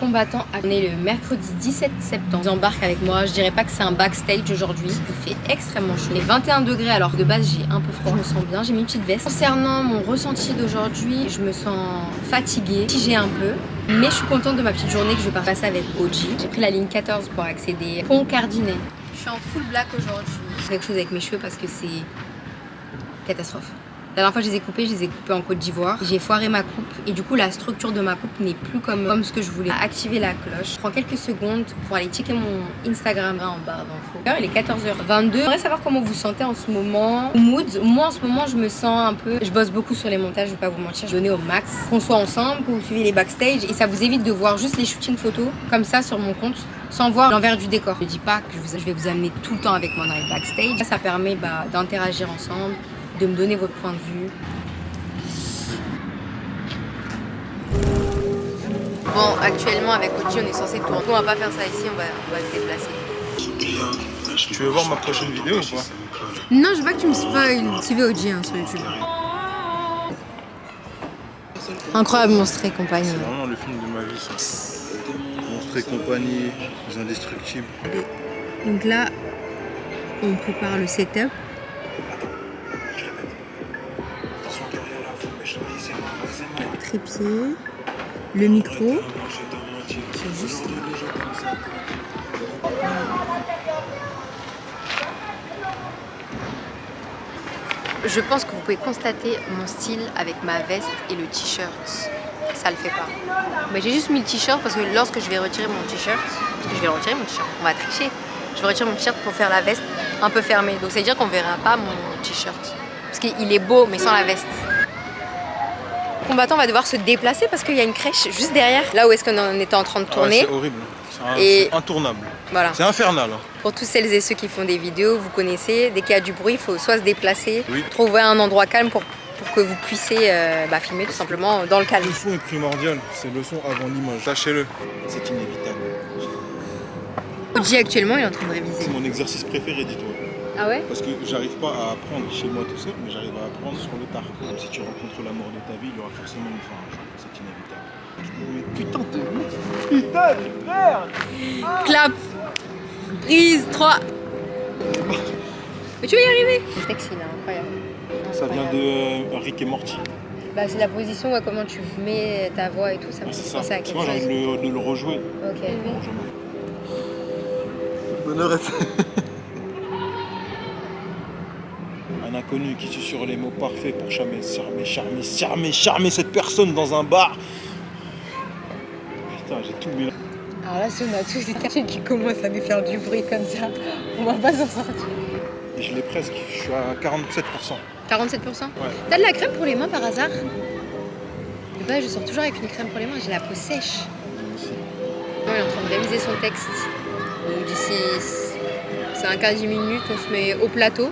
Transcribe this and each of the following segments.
Combattant, on est le mercredi 17 septembre. Ils embarquent avec moi, je dirais pas que c'est un backstage aujourd'hui. Il fait extrêmement chaud. Il est 21 degrés alors que de base j'ai un peu froid, je me sens bien, j'ai mis une petite veste. Concernant mon ressenti d'aujourd'hui, je me sens fatiguée, figée un peu. Mais je suis contente de ma petite journée que je vais passer avec OG. J'ai pris la ligne 14 pour accéder au Pont Cardinet. Je suis en full black aujourd'hui. J'ai quelque chose avec mes cheveux parce que c'est catastrophe. La dernière fois je les ai coupés en Côte d'Ivoire. J'ai foiré ma coupe et du coup la structure de ma coupe n'est plus comme ce que je voulais. Activer la cloche. Je prends quelques secondes pour aller checker mon Instagram en barre d'infos. Il est 14h22. J'aimerais savoir comment vous vous sentez en ce moment. Mood. Moi en ce moment je me sens un peu... Je bosse beaucoup sur les montages, je vais pas vous mentir. Je vais donner au max. Qu'on soit ensemble, que vous suivez les backstage et ça vous évite de voir juste les shootings photos comme ça sur mon compte sans voir l'envers du décor. Je dis pas que je vais vous amener tout le temps avec moi dans les backstage. Ça permet d'interagir ensemble, de me donner votre point de vue. Bon, actuellement avec Oji, on est censé tourner. On va pas faire ça ici, on va se déplacer. Tu veux voir ma prochaine vidéo ou pas? Non, je veux pas que tu me spoil. Suivez Oji sur YouTube. Incroyable Monstres et compagnie. C'est vraiment le film de ma vie, ça. Monstres et compagnie, les indestructibles. Donc là, on prépare le setup. Trépied, le micro, c'est juste là. Je pense que vous pouvez constater mon style avec ma veste et le t-shirt. Ça le fait pas. Mais j'ai juste mis le t-shirt parce que lorsque je vais retirer mon t-shirt, on va tricher. Je vais retirer mon t-shirt pour faire la veste un peu fermée. Donc ça veut dire qu'on verra pas mon t-shirt. Parce qu'il est beau mais sans la veste. Le combattant va devoir se déplacer parce qu'il y a une crèche juste derrière, là où est-ce qu'on était en train de tourner. Ouais, c'est horrible, c'est intournable. Voilà. C'est infernal. Pour tous celles et ceux qui font des vidéos, vous connaissez, dès qu'il y a du bruit, il faut soit se déplacer, oui, trouver un endroit calme pour que vous puissiez filmer tout simplement dans le calme. Le son est primordial, c'est le son avant l'image. Sachez-le, c'est inévitable. Oji actuellement il est en train de réviser. C'est mon exercice préféré, dis-toi. Ah ouais? Parce que j'arrive pas à apprendre chez moi tout seul, mais j'arrive à apprendre sur le tard. Même si tu rencontres l'amour de ta vie, il y aura forcément une fin un jour. C'est inévitable. Putain de merde! Clap! Prise 3. Mais tu vas y arriver! C'est sexy là, incroyable. Ça vient de Rick et Morty. C'est la position, comment tu mets ta voix et tout, ça me fait penser à quelque moi, chose. j'ai envie de le rejouer. Ok. Bonheur est... Un inconnu qui susurre les mots parfaits pour charmer cette personne dans un bar. Putain, j'ai tout mis là. Alors là, si on a tous des tâches qui commencent à me faire du bruit comme ça, on va pas s'en sortir. Et je l'ai presque, je suis à 47%. 47%? Ouais. T'as de la crème pour les mains par hasard? De base, je sors toujours avec une crème pour les mains, j'ai la peau sèche. Moi aussi. Il est en train de réviser son texte. Donc d'ici 5 à 10 minutes, on se met au plateau,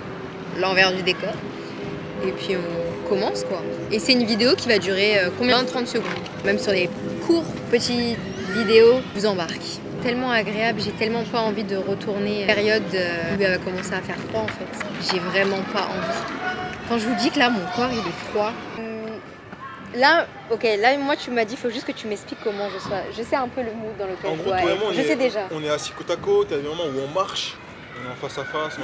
l'envers du décor. Et puis on commence quoi. Et c'est une vidéo qui va durer combien? 30 secondes. Même sur les courts petites vidéos, je vous embarque. Tellement agréable, j'ai tellement pas envie de retourner période où il va commencer à faire froid en fait. J'ai vraiment pas envie. Quand je vous dis que là mon corps il est froid. Là, moi tu m'as dit, il faut juste que tu m'expliques comment je sois. Je sais un peu le mood dans lequel En je gros, dois toi et être. moi, Je sais déjà. on est assis côte à côte, il y a des moments où on marche, on est en face à face.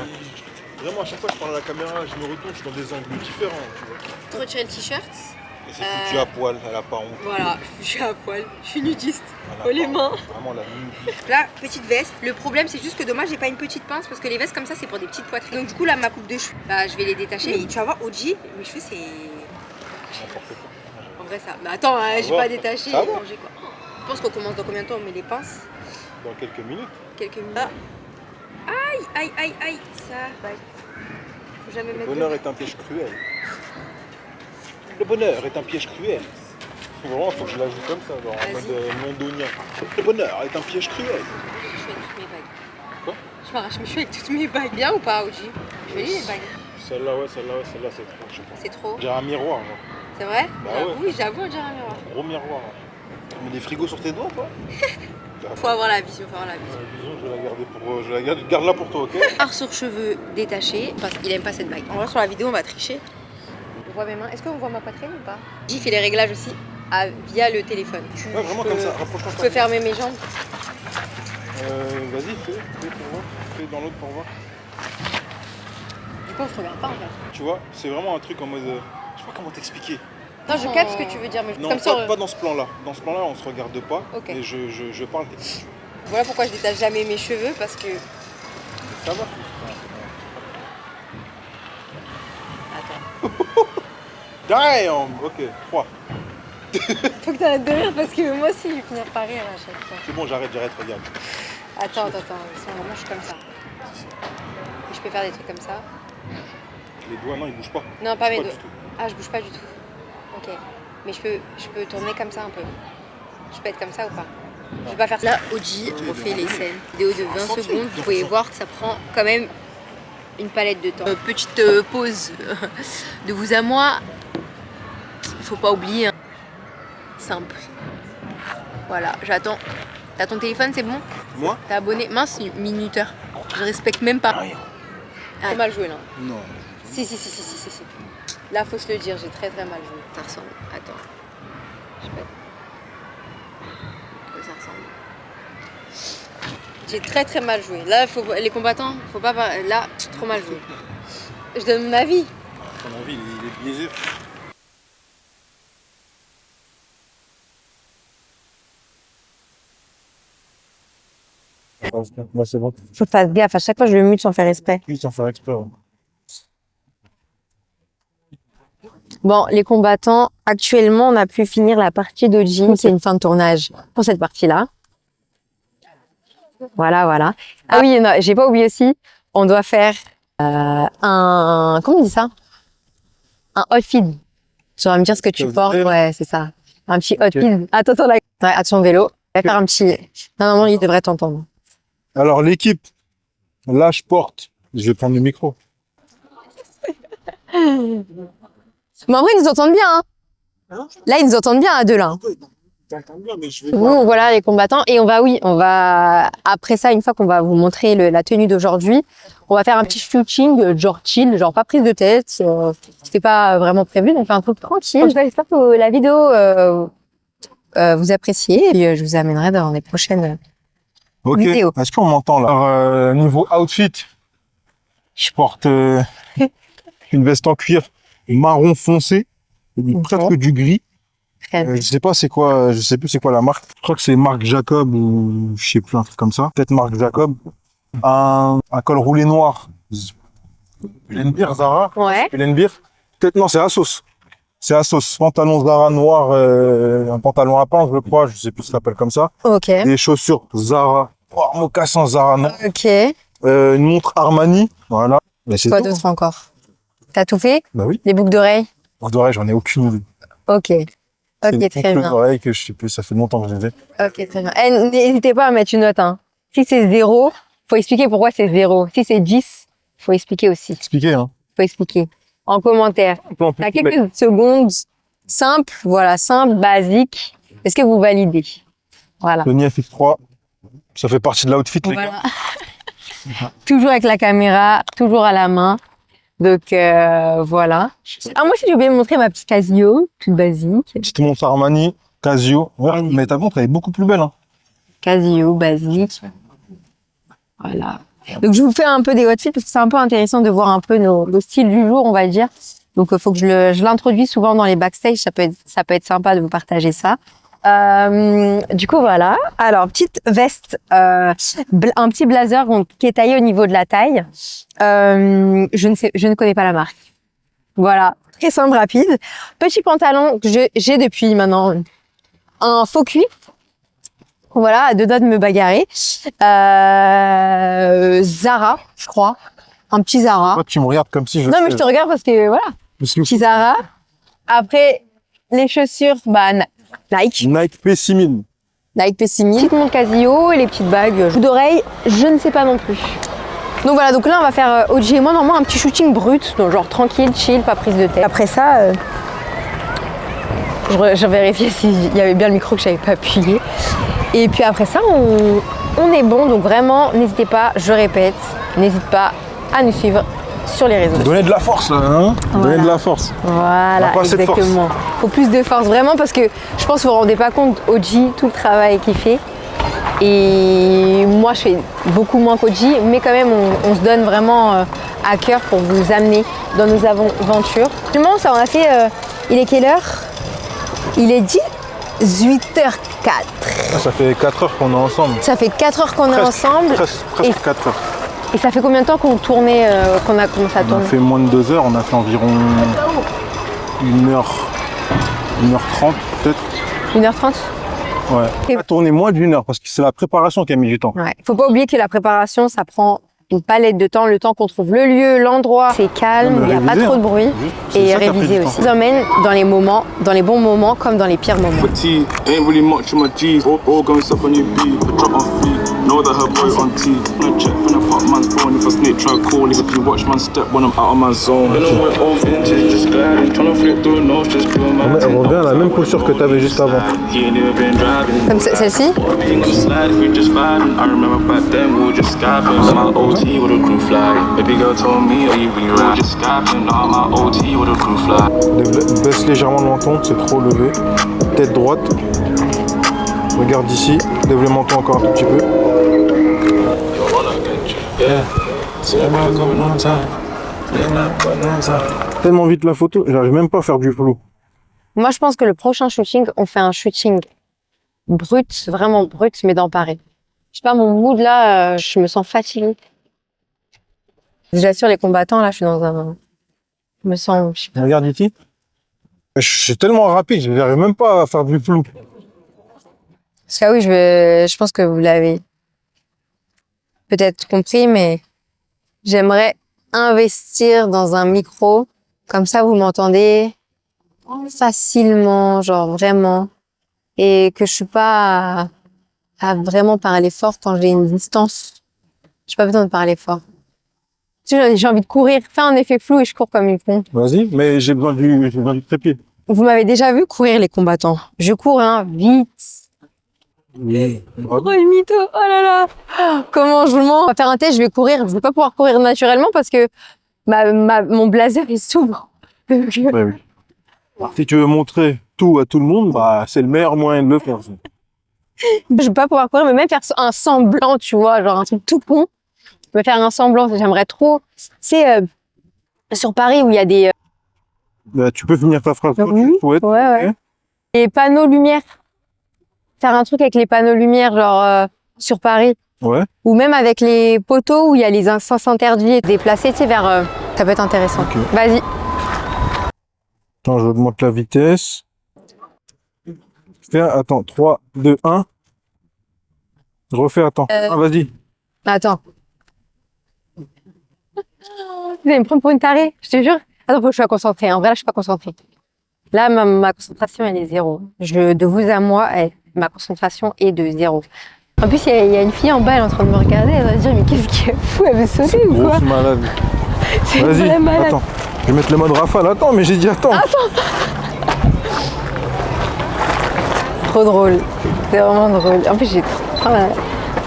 Vraiment, à chaque fois que je parle à la caméra, je me retourne, je suis dans des angles différents. Tu vois. Retirer le t-shirt. Et c'est foutu à poil, elle a pas honte. Voilà, je suis à poil, je suis nudiste. Elle a Les pas mains. honte. Vraiment la nudiste. Là, petite veste. Le problème, c'est juste que dommage, j'ai pas une petite pince parce que les vestes comme ça, c'est pour des petites poitrines. Donc, du coup, là, ma coupe de cheveux, je vais les détacher. Mais tu vas voir, Oji, mes cheveux, c'est. N'importe quoi. En vrai, ça. Mais attends, j'ai va. pas détaché. Ça va. Manger, quoi. Je pense qu'on commence dans combien de temps on met les pinces? Dans quelques minutes. Quelques minutes. Ah. Aïe. Ça. Ouais. Faut jamais Le mettre. bonheur est un piège cruel. Le bonheur est un piège cruel. Vraiment, faut que je l'ajoute comme ça, genre en mode londonien. Le bonheur est un piège cruel. Je fais toutes mes bagues. Quoi? Je m'arrache mes cheveux avec toutes mes bagues. Bien ou pas, Oji? Je vais les bagues. Celle-là, c'est trop, je sais pas. C'est trop. J'ai un miroir, moi. C'est vrai? Bah oui, j'avoue, on dirait un miroir. Gros miroir. Tu mets des frigos sur tes doigts, toi? Faut avoir la vision, La vision, je vais la garder pour. Je la garde là pour toi, ok? Art sur cheveux détachés, parce qu'il aime pas cette bague. En vrai, sur la vidéo, on va tricher. On voit mes mains. Est-ce qu'on voit ma poitrine ou pas? J'ai fait les réglages aussi via le téléphone. Ouais, vraiment comme ça, rapproche-toi. Je peux fermer mes jambes. Vas-y, fais pour voir. Fais dans l'autre pour voir. Du coup, je regarde pas en fait. Tu vois, c'est vraiment un truc en mode... je sais pas comment t'expliquer. Non, je capte ce que tu veux dire, mais Non, comme ça. pas dans ce plan-là. Dans ce plan-là, on se regarde pas. Ok. Et je parle des... Voilà pourquoi je détache jamais mes cheveux, parce que... Ça va. Attends. Damn. Ok, 3. Faut que t'arrêtes de rire, parce que moi aussi, je vais finir par rire à chaque fois. C'est bon, j'arrête, regarde. Attends. Vraiment, je suis comme ça. Et je peux faire des trucs comme ça. Les doigts, non, ils bougent pas. Non, pas mes doigts. Du tout. Ah, je bouge pas du tout. Ok. Mais je peux tourner comme ça un peu. Je peux être comme ça ou pas? Je vais pas faire ça. Là, Oji refait les scènes. Vidéo de 20 secondes. Vous pouvez voir que ça prend quand même une palette de temps. Petite pause de vous à moi. Faut pas oublier. Hein. Simple. Voilà, j'attends. T'as ton téléphone, c'est bon? Moi? T'as abonné? Mince, minuteur. Je respecte même pas. Rien. Trop mal joué là. Non. Si. Là, faut se le dire, j'ai très mal joué. Ça ressemble. Attends. Je sais pas. Ça ressemble. J'ai très mal joué. Là, les combattants, faut pas. Là, trop mal joué. Je donne mon avis. Ton avis, il est biaisé. Moi, c'est bon. Faut que je fasse gaffe. À chaque fois, je le mute sans faire exprès. Oui, sans faire exprès. Ouais. Bon, les combattants, actuellement, on a pu finir la partie d'Oji. C'est une fin de tournage pour cette partie-là. Voilà. Ah oui, non, j'ai pas oublié aussi, on doit faire un... Comment on dit ça? Un outfit. Tu vas me dire ce que tu portes. Ouais, c'est ça. Un petit outfit. Attends, là. Ouais, attention vélo. On va faire un petit... Non, il devrait t'entendre. Alors, l'équipe, là, je porte. Je vais prendre le micro. Mais en vrai, ils nous entendent bien. Hein. Là, ils nous entendent bien à deux, là. Nous, voilà les combattants. Et on va, après ça, une fois qu'on va vous montrer la tenue d'aujourd'hui, on va faire un petit shooting, genre chill, genre pas prise de tête. C'était pas vraiment prévu, donc un truc tranquille. J'espère que la vidéo vous appréciez. Et je vous amènerai dans les prochaines vidéos. Est-ce qu'on m'entend là? Alors, niveau outfit, je porte une veste en cuir marron foncé, presque du gris. Je sais pas c'est quoi, je sais plus c'est quoi la marque. Je crois que c'est Marc Jacob ou je sais plus, un truc comme ça. Peut-être Marc Jacob. Un col roulé noir. Pull&Bear Zara. Ouais. Pull&Bear. Peut-être non, c'est Asos. C'est Asos. Pantalon Zara noir, un pantalon à pince, je crois. Je sais plus si ça s'appelle comme ça. Ok. Des chaussures Zara. Oh, mocassin Zara noir. Ok. Une montre Armani. Voilà. Mais c'est Quoi tout. d'autre encore? T'as tout fait? Bah oui. Les boucles d'oreilles? Boucles d'oreilles, j'en ai aucune idée. Ok. Ok, très bien. D'oreilles que je sais plus, ça fait longtemps que je les ai. Ok, très bien. N'hésitez pas à mettre une note. Hein. Si c'est 0, faut expliquer pourquoi c'est 0. Si c'est 10, faut expliquer aussi. Expliquez, hein. Faut expliquer. En commentaire. T'as quelques secondes simples, voilà, simple, basique. Est-ce que vous validez? Voilà. Sony FX3, ça fait partie de l'outfit, les gars. Toujours avec la caméra, toujours à la main. Donc voilà. Ah, moi aussi j'ai oublié de montrer ma petite Casio, toute basique. Petite montre Armani, Casio. Ouais, mais ta montre elle est beaucoup plus belle. Hein. Casio, basique. Voilà. Donc je vous fais un peu des outfits parce que c'est un peu intéressant de voir un peu nos styles du jour, on va dire. Donc il faut que je l'introduise souvent dans les backstage, ça peut être sympa de vous partager ça. Du coup voilà. Alors petite veste, un petit blazer qui est taillé au niveau de la taille. Je ne connais pas la marque. Voilà, très simple, rapide. Petit pantalon que j'ai depuis maintenant un faux cuir. Voilà, à deux doigts de me bagarrer. Zara, je crois. Un petit Zara. Toi, tu me regardes comme si je... Non, mais je te regarde parce que voilà. Petit Zara. Après, les chaussures, bah, Nike. Nike P6000. Nike P6000. Petite montre Casio et les petites bagues. Boucles d'oreilles, je ne sais pas non plus. Donc voilà, donc là on va faire Oji et moi normalement un petit shooting brut, donc genre tranquille, chill, pas prise de tête. Après ça, je vérifiais s'il y avait bien le micro que j'avais pas appuyé. Et puis après ça, on est bon, donc vraiment n'hésitez pas, je répète, n'hésite pas à nous suivre sur les réseaux. Donner de la force là, hein. Voilà. Donner de la force. Voilà, pas assez de force. exactement. Faut plus de force, vraiment, parce que je pense que vous vous rendez pas compte, OG, tout le travail qu'il fait. Et moi, je fais beaucoup moins qu'OG, mais quand même, on se donne vraiment à cœur pour vous amener dans nos aventures. Finalement, ça, on a fait. Il est quelle heure? Il est 18h04. Ah, ça fait 4 heures qu'on est ensemble. Ça fait 4 heures qu'on est ensemble. Presque 4 heures. Et ça fait combien de temps qu'on tournait, qu'on a commencé à On a tourner? fait moins de 2 heures, on a fait environ 1h30 peut-être. 1h30? Ouais. On a tourné moins d'une heure parce que c'est la préparation qui a mis du temps. Ouais. Faut pas oublier que la préparation, ça prend une palette de temps, le temps qu'on trouve le lieu, l'endroit. C'est calme, il n'y a pas trop de bruit. Et réviser aussi. On vous emmène dans les moments, dans les bons moments comme dans les pires moments. Know that her boy on T. No check from the pop man's phone. If a snake try call, if you watch man step when I'm out of my zone. You know my old vintage, just gliding. Tryna flip through nose, just blow my. Elle revient à la même posture que tu avais juste avant. Comme celle-ci? Ouais. Baisse légèrement le menton, c'est trop levé. Tête droite. Regarde ici, lève le menton encore un tout petit peu. Tellement vite la photo, j'arrive même pas à faire du flou. Moi, je pense que le prochain shooting, on fait un shooting brut, vraiment brut, mais dans Paris. Je sais pas, mon mood là, je me sens fatiguée. J'assure les combattants, là, je suis dans un... Je me sens... Je sais pas. Regarde ici. Je suis tellement rapide, je n'arrive même pas à faire du flou. Parce que oui, je pense que vous l'avez peut-être compris, mais j'aimerais investir dans un micro. Comme ça, vous m'entendez facilement, genre vraiment. Et que je suis pas à vraiment parler fort quand j'ai une distance. J'ai pas besoin de parler fort. Tu sais, j'ai envie de courir, faire un effet flou et je cours comme une con. Vas-y, mais j'ai besoin du trépied. Vous m'avez déjà vu courir, les combattants. Je cours, hein, vite. Oui. Oh, le mytho, oh là là. Comment je mens. On va faire un test, je vais courir. Je vais pas pouvoir courir naturellement parce que mon blazer, il s'ouvre. Ouais, oui. Si tu veux montrer tout à tout le monde, bah, c'est le meilleur moyen de le faire. Je vais pas pouvoir courir, mais même faire un semblant, tu vois, genre un truc tout con. Me faire un semblant, j'aimerais trop. C'est sur Paris où il y a des... Bah, tu peux finir ta phrase. Oui, ouais. Les panneaux lumière. Faire un truc avec les panneaux lumière, genre sur Paris. Ouais. Ou même avec les poteaux où il y a les sens interdits déplacés, tu sais, vers... ça peut être intéressant. Okay. Vas-y. Attends, j'augmente la vitesse. Attends, 3, 2, 1. Je refais, attends. Ah, vas-y. Attends. Vous allez me prendre pour une tarée, je te jure. Attends, faut que je sois concentrée. En vrai, là, je suis pas concentrée. Là, ma concentration, elle est 0. De vous à moi, ma concentration est de 0. En plus, il y a une fille en bas, elle est en train de me regarder. Elle va se dire, mais qu'est-ce qu'elle fout? Elle veut sauter ou quoi? Grosse malade. C'est une Vas-y, vraie malade. attends. Je vais mettre le mode rafale. Attends, mais j'ai dit attends. Trop drôle. C'est vraiment drôle. En plus,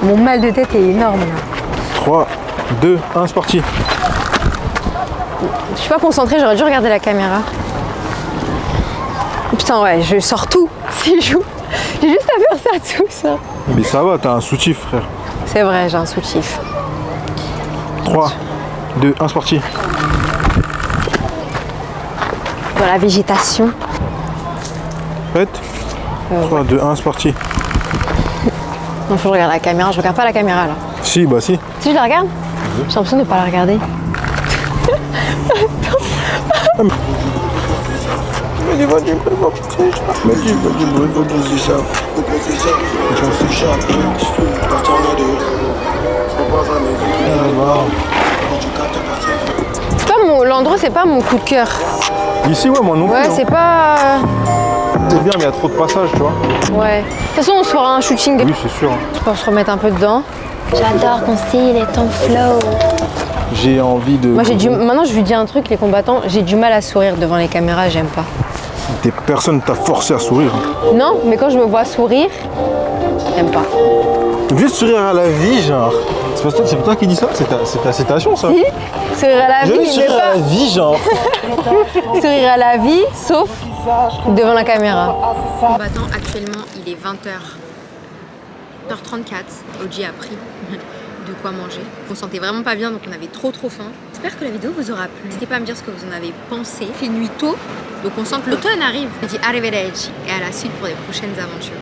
mon mal de tête est énorme. Là. 3, 2, 1, c'est parti. Je suis pas concentrée, j'aurais dû regarder la caméra. Putain, ouais, je sors tout si je joue. J'ai juste à faire ça, tout ça. Mais ça va, t'as un soutif, frère. C'est vrai, j'ai un soutif. 3, 2, 1, c'est parti. Dans la végétation. Prête 3, 2, 1, c'est parti. Non, faut que je regarde la caméra. Je regarde pas la caméra, là. Si, bah si. Si je la regarde, j'ai l'impression de pas la regarder. C'est pas l'endroit, c'est pas mon coup de cœur. Ici, ouais, moi non plus. Ouais, c'est pas... C'est bien, mais il y a trop de passages, tu vois. Ouais. De toute façon, on se fera un shooting. Oui, c'est sûr. Je pense se remettre un peu dedans. J'adore ton style et ton flow. J'ai envie de... Moi, maintenant, je lui dis un truc, les combattants, j'ai du mal à sourire devant les caméras, j'aime pas. Personne t'a forcé à sourire. Non, mais quand je me vois sourire, j'aime pas. T'es obligé de sourire à la vie, genre. C'est toi qui dis ça? C'est ta citation, ça? Si, sourire à la vie, Je mais à pas la vie, genre. sourire à la vie, sauf devant la caméra. Combattant, actuellement, il est 20h34. OG a pris de quoi manger. On se sentait vraiment pas bien, donc on avait trop faim. J'espère que la vidéo vous aura plu. N'hésitez pas à me dire ce que vous en avez pensé. Il fait nuit tôt, donc on sent que l'automne arrive. Je dis arrivederci et à la suite pour les prochaines aventures.